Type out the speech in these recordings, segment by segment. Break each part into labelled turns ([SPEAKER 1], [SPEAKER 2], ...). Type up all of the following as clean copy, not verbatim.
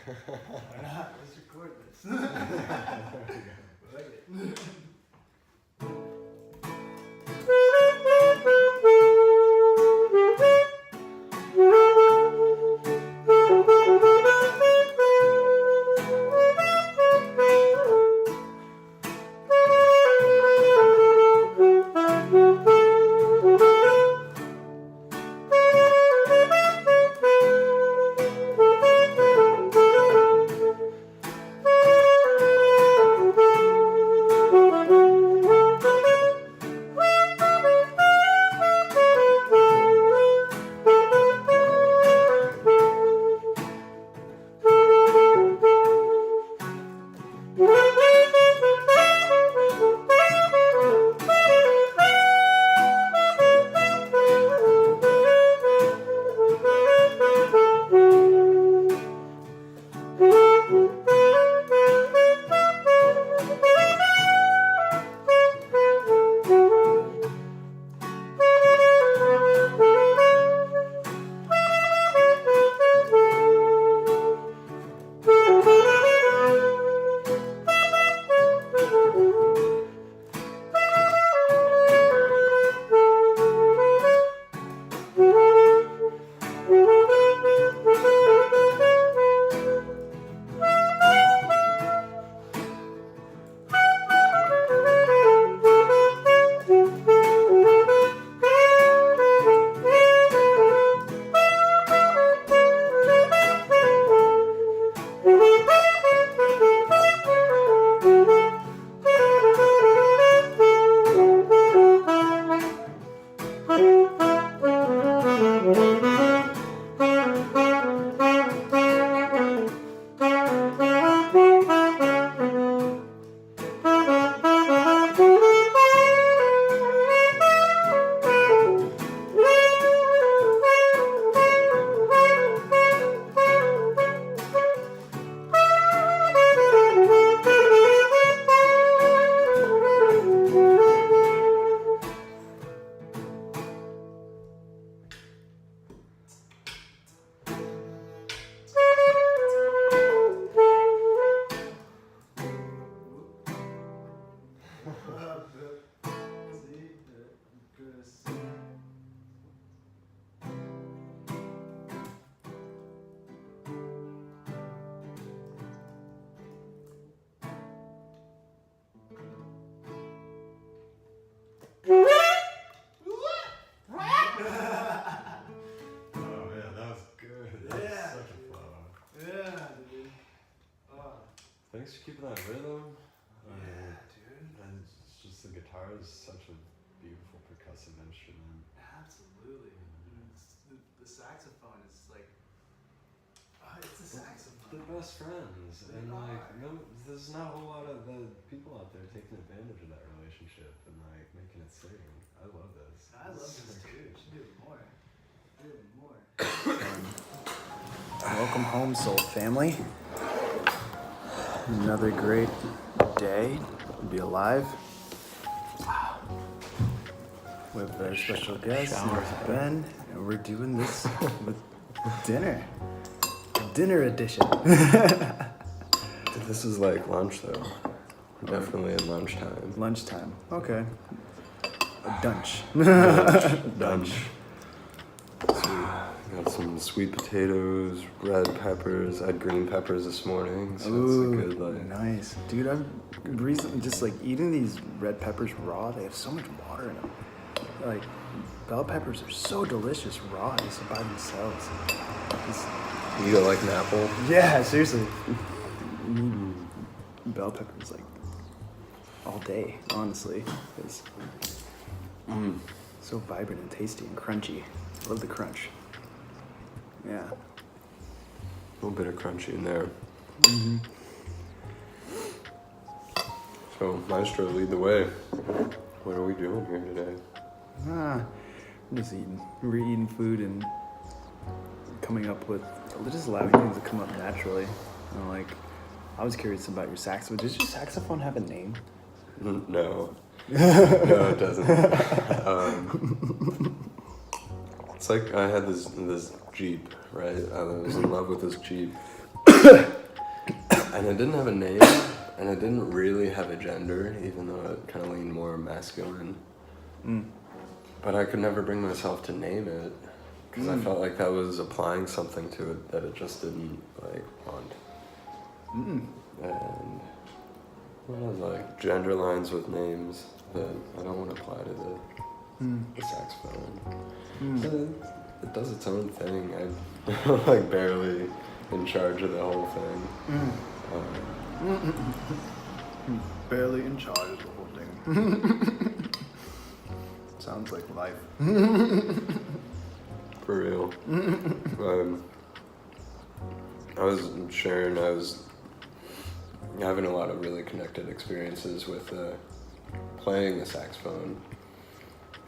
[SPEAKER 1] Why not? Let's record this. I like it.
[SPEAKER 2] Thanks for keeping that rhythm.
[SPEAKER 1] Yeah, dude.
[SPEAKER 2] And it's just the guitar is such a beautiful percussive instrument.
[SPEAKER 1] Absolutely. The saxophone is like, it's the saxophone.
[SPEAKER 2] They're best friends.
[SPEAKER 1] They
[SPEAKER 2] and like,
[SPEAKER 1] are.
[SPEAKER 2] no, there's not a whole lot of the people out there taking advantage of that relationship and like making it sing. I love this.
[SPEAKER 1] I love this too. You should do it more. Do it more.
[SPEAKER 3] Welcome home, Soul family. Another great day to be alive. We have a very special guest, Ben, and we're doing this with dinner. Dinner edition.
[SPEAKER 2] This is like lunch though. We're definitely in lunchtime.
[SPEAKER 3] Lunchtime. Okay. A dunch.
[SPEAKER 2] Lunch. Got some sweet potatoes, red peppers. I had green peppers this morning, so
[SPEAKER 3] Ooh,
[SPEAKER 2] it's a good like.
[SPEAKER 3] nice. Dude, I'm recently just like eating these red peppers raw. They have so much water in them. Like, bell peppers are so delicious raw, just by themselves. Just,
[SPEAKER 2] You got like an apple?
[SPEAKER 3] yeah, seriously. Bell peppers like all day, honestly. It's so vibrant and tasty and crunchy. Love the crunch. Yeah.
[SPEAKER 2] A little bit of crunchy in there. So, Maestro, lead the way. What are we doing here today?
[SPEAKER 3] I'm just eating. We're eating food and coming up with, just allowing things to come up naturally. And like, I was curious about your saxophone. Does your saxophone have a name?
[SPEAKER 2] No. No, it doesn't. It's like I had this Jeep, right? I was in love with this Jeep. And it didn't have a name, and it didn't really have a gender, even though it kind of leaned more masculine. But I could never bring myself to name it, because I felt like that was applying something to it that it just didn't like want. And what was like gender lines with names that I don't want to apply to the saxophone. It does its own thing. I'm like barely in charge of the whole thing.
[SPEAKER 3] Barely in charge of the whole thing. Sounds like life.
[SPEAKER 2] For real. I was having a lot of really connected experiences with playing the saxophone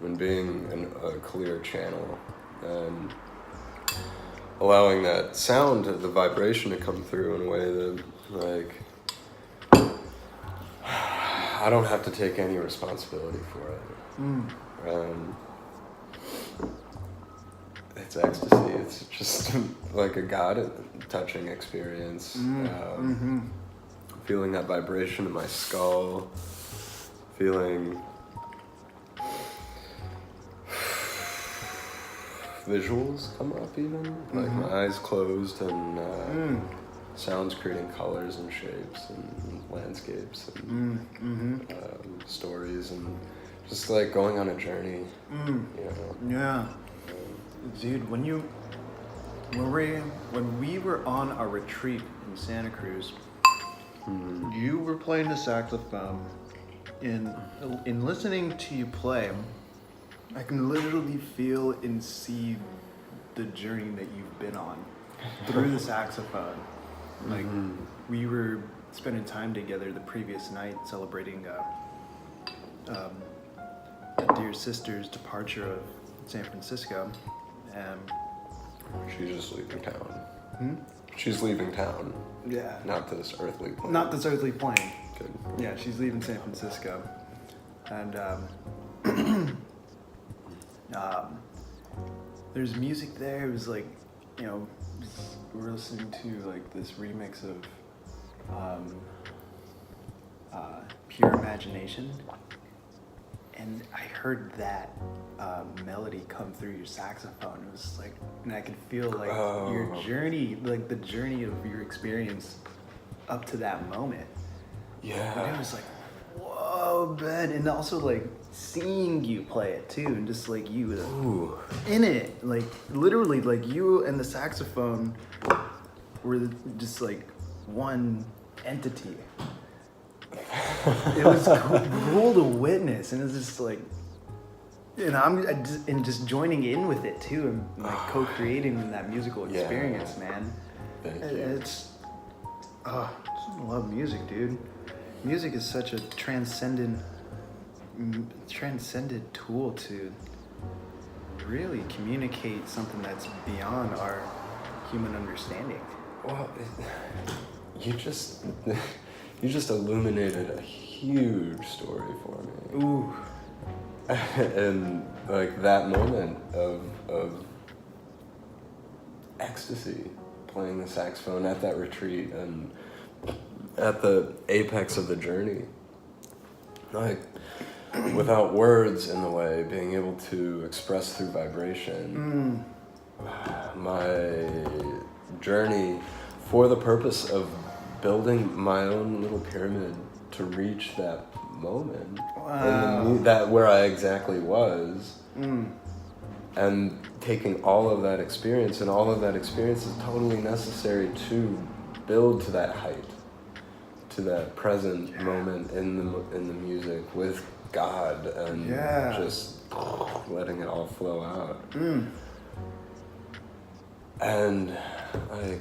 [SPEAKER 2] and being a clear channel and allowing that sound, the vibration to come through in a way that, like, I don't have to take any responsibility for it. It's ecstasy. It's just like a God-touching experience. Feeling that vibration in my skull, feeling visuals come up even, like my eyes closed and sounds creating colors and shapes and landscapes and stories and just like going on a journey, you know.
[SPEAKER 3] Yeah. Dude, when we were on our retreat in Santa Cruz, you were playing the saxophone. In listening to you play, I can literally feel and see the journey that you've been on through the saxophone. Like, we were spending time together the previous night celebrating a dear sister's departure of San Francisco.
[SPEAKER 2] She's just leaving town. She's leaving town.
[SPEAKER 3] Yeah.
[SPEAKER 2] Not this earthly plane.
[SPEAKER 3] Not this earthly plane.
[SPEAKER 2] Good.
[SPEAKER 3] Yeah, she's leaving San Francisco. And there's music there. It was like, you know, we're listening to like this remix of Pure Imagination. And I heard that melody come through your saxophone. It was like, and I could feel like your journey, like the journey of your experience up to that moment.
[SPEAKER 2] Yeah.
[SPEAKER 3] And it was like, whoa, Ben. And also like seeing you play it too, and just like you in it, like literally, like you and the saxophone were just like one entity. It was cool to witness, and it's just like, and I'm just joining in with it too, and like co-creating in that musical experience, man.
[SPEAKER 2] Thank you.
[SPEAKER 3] It's I love music, dude. Music is such a transcendent tool to really communicate something that's beyond our human understanding.
[SPEAKER 2] Well, you just illuminated a huge story for me.
[SPEAKER 3] Ooh.
[SPEAKER 2] And like that moment of ecstasy, playing the saxophone at that retreat and at the apex of the journey, like without words in the way, being able to express through vibration my journey for the purpose of building my own little pyramid to reach that moment.
[SPEAKER 3] Wow.
[SPEAKER 2] That where I exactly was. And taking all of that experience, and all of that experience is totally necessary to build to that height, to that present moment in the music with God, and just letting it all flow out. And like,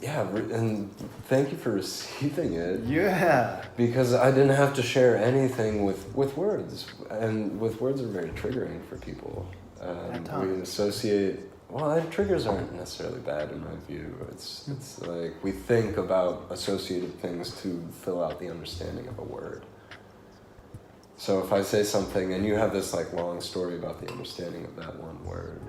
[SPEAKER 2] and thank you for receiving it. Yeah. Because I didn't have to share anything with words, and with words are very triggering for people. We associate. Well, triggers aren't necessarily bad in my view. It's like we think about associated things to fill out the understanding of a word. So if I say something and you have this like long story about the understanding of that one word,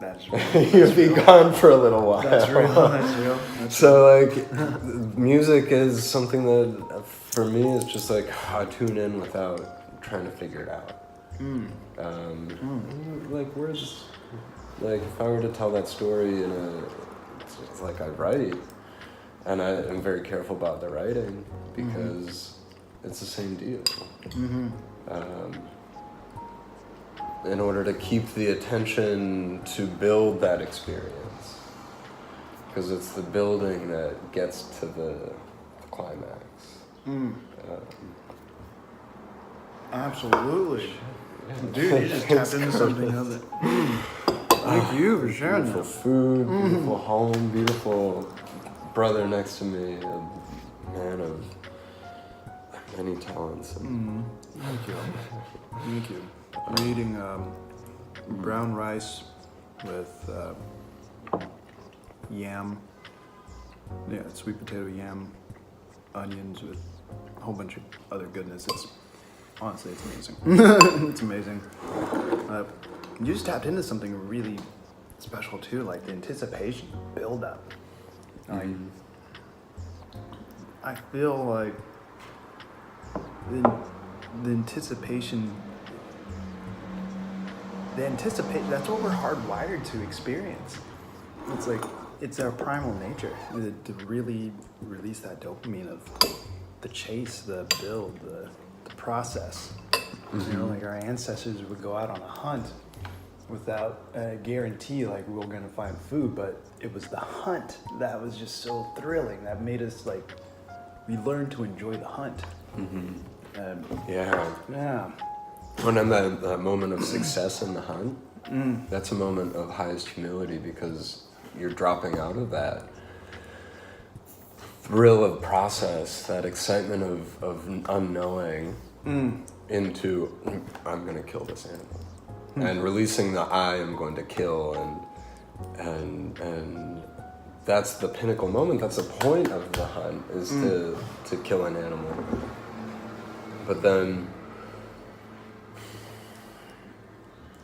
[SPEAKER 3] That's real.
[SPEAKER 2] You'll be gone for a little while.
[SPEAKER 3] That's real. That's real.
[SPEAKER 2] So like, music is something that for me is just like I tune in without trying to figure it out. Like words, like if I were to tell that story it's like I write, and I am very careful about the writing because it's the same deal. In order to keep the attention to build that experience, because it's the building that gets to the climax.
[SPEAKER 3] Absolutely. Dude, you just tapped into something of it. Thank you for sharing
[SPEAKER 2] Beautiful
[SPEAKER 3] that.
[SPEAKER 2] food, beautiful home, beautiful brother next to me, a man of many talents.
[SPEAKER 3] Thank you. Thank you. I'm eating brown rice with yam. Yeah, sweet potato yam, onions with a whole bunch of other goodness. Honestly, it's amazing. It's amazing. You just tapped into something really special too, like the anticipation build up. Like, I feel like the anticipation, that's what we're hardwired to experience. It's like, it's our primal nature to really release that dopamine of the chase, the build, the process. You know, like our ancestors would go out on a hunt without a guarantee like we were gonna find food, but it was the hunt that was just so thrilling that made us like, we learned to enjoy the hunt. Yeah.
[SPEAKER 2] When I'm that moment of success in the hunt, that's a moment of highest humility because you're dropping out of that thrill of process, that excitement of unknowing into I'm gonna kill this animal. And releasing the I am going to kill and that's the pinnacle moment. That's the point of the hunt is to kill an animal. But then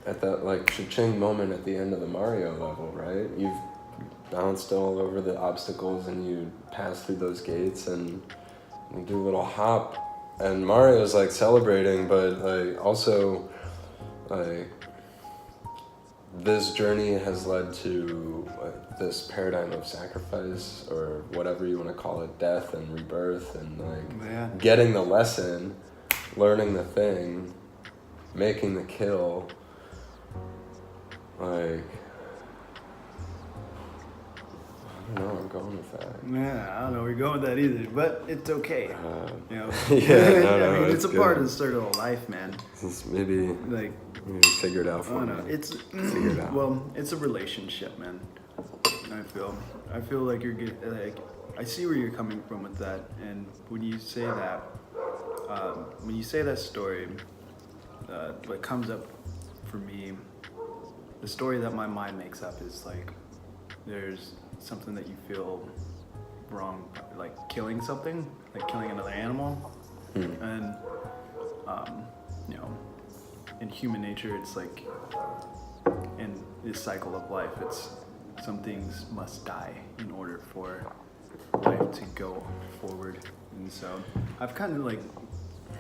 [SPEAKER 2] at that like cha-ching moment at the end of the Mario level, right? You've bounced all over the obstacles and you pass through those gates and you do a little hop and Mario's like celebrating, but like also like this journey has led to this paradigm of sacrifice or whatever you want to call it, death and rebirth and like getting the lesson, learning the thing, making the kill, like I don't know where I'm going with that.
[SPEAKER 3] Yeah, I don't know where you're going with that either, but it's okay. You know?
[SPEAKER 2] I
[SPEAKER 3] mean, it's a
[SPEAKER 2] good.
[SPEAKER 3] part of the circle of life, man.
[SPEAKER 2] Maybe
[SPEAKER 3] Like,
[SPEAKER 2] figure it out for me. Figure it out.
[SPEAKER 3] Well, it's a relationship, man. I feel like you're good. Like, I see where you're coming from with that, and when you say that story, what comes up for me, the story that my mind makes up is like, there's something that you feel wrong, like killing something, like killing another animal, and you know, in human nature, it's like in this cycle of life, it's some things must die in order for life to go forward. And so I've kind of like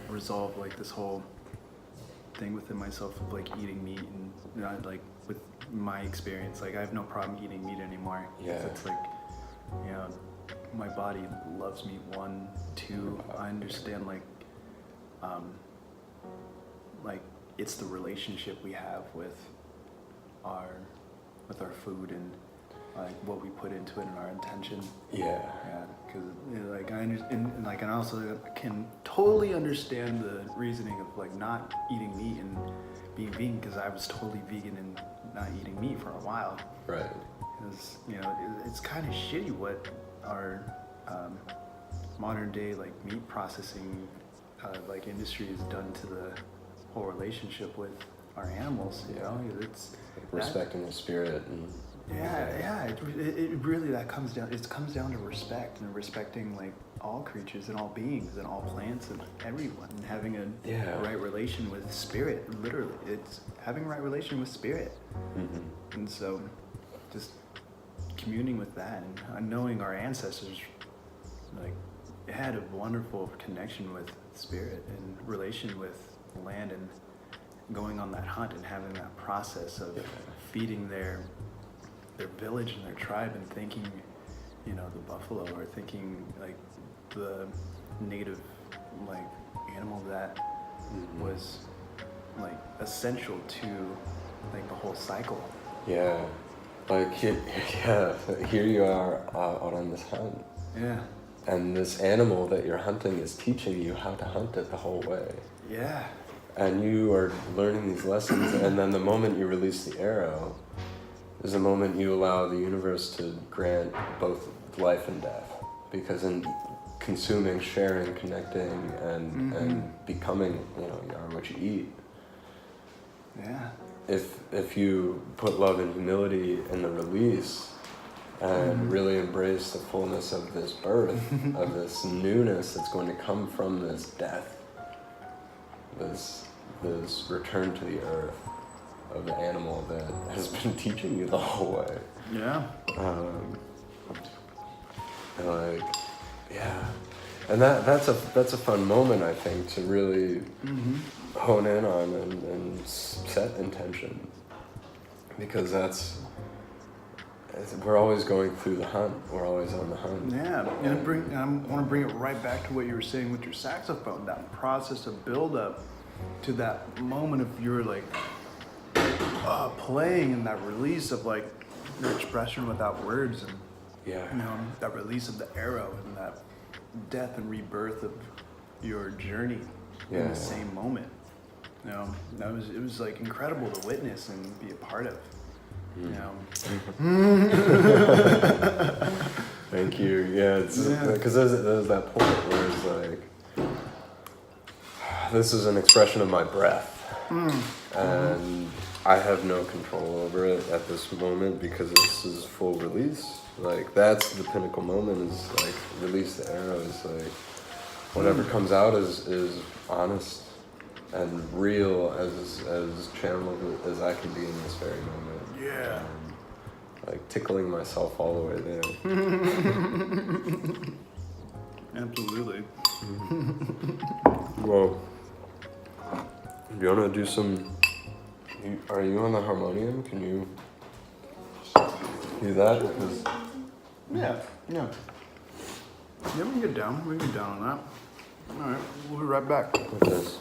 [SPEAKER 3] resolved like this whole thing within myself of like eating meat, and you know, like with my experience, like I have no problem eating meat anymore.
[SPEAKER 2] Yeah.
[SPEAKER 3] It's like, you know, my body loves meat. 1, 2, I understand like it's the relationship we have with our food and like what we put into it and our intention.
[SPEAKER 2] Yeah.
[SPEAKER 3] Because you know, like I understand, and like I also can totally understand the reasoning of like not eating meat and being vegan, because I was totally vegan and not eating meat for a while.
[SPEAKER 2] Right.
[SPEAKER 3] Because you know it's kind of shitty what our modern day like meat processing like industry has done to the whole relationship with our animals. You know, it's
[SPEAKER 2] respecting the spirit and
[SPEAKER 3] It really that comes down. It comes down to respect and respecting like all creatures and all beings and all plants and everyone, and having a right relation with spirit. Literally, it's having a right relation with spirit. Mm-hmm. And so, just communing with that and knowing our ancestors, like, had a wonderful connection with spirit and relation with land, and going on that hunt and having that process of feeding their village and their tribe, and thinking, you know, the buffalo, or thinking like the native like animal that was like essential to like the whole cycle.
[SPEAKER 2] Yeah, like here you are out on this hunt. Yeah. And this animal that you're hunting is teaching you how to hunt it the whole way.
[SPEAKER 3] Yeah.
[SPEAKER 2] And you are learning these lessons, and then the moment you release the arrow is the moment you allow the universe to grant both life and death. Because in consuming, sharing, connecting, and becoming, you know, you are what you eat.
[SPEAKER 3] Yeah.
[SPEAKER 2] If you put love and humility in the release, and really embrace the fullness of this birth, of this newness that's going to come from this death, this return to the earth of the animal that has been teaching you the whole way.
[SPEAKER 3] Yeah.
[SPEAKER 2] And that's a fun moment, I think, to really hone in on and set intention, because we're always going through the hunt. We're always on the hunt.
[SPEAKER 3] Yeah, and I want to bring it right back to what you were saying with your saxophone. That process of build up to that moment of your like playing, and that release of like your expression without words, and you know, that release of the arrow, and that death and rebirth of your journey in the same moment. You know, it was like incredible to witness and be a part of. You know.
[SPEAKER 2] Thank you. Yeah, because there's that point where it's like, this is an expression of my breath, and I have no control over it at this moment, because this is full release. Like, that's the pinnacle moment, is like release the arrow. Is like whatever comes out is honest and real, as channeled as I can be in this very moment.
[SPEAKER 3] Yeah.
[SPEAKER 2] Like tickling myself all the way there.
[SPEAKER 3] Absolutely.
[SPEAKER 2] Well, do you want to do some... Are you on the harmonium? Can you do that?
[SPEAKER 3] Yeah. Yeah, we can get down. We can get down on that. All right, we'll be right back.
[SPEAKER 2] With this.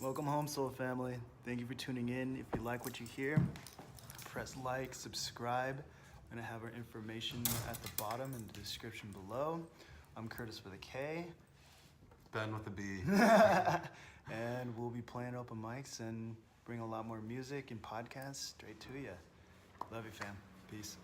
[SPEAKER 3] Welcome home, Soul Family. Thank you for tuning in. If you like what you hear, press like, subscribe. I'm gonna have our information at the bottom in the description below. I'm Curtis with a K.
[SPEAKER 2] Ben with a B.
[SPEAKER 3] And we'll be playing open mics and bring a lot more music and podcasts straight to you. Love you, fam. Peace.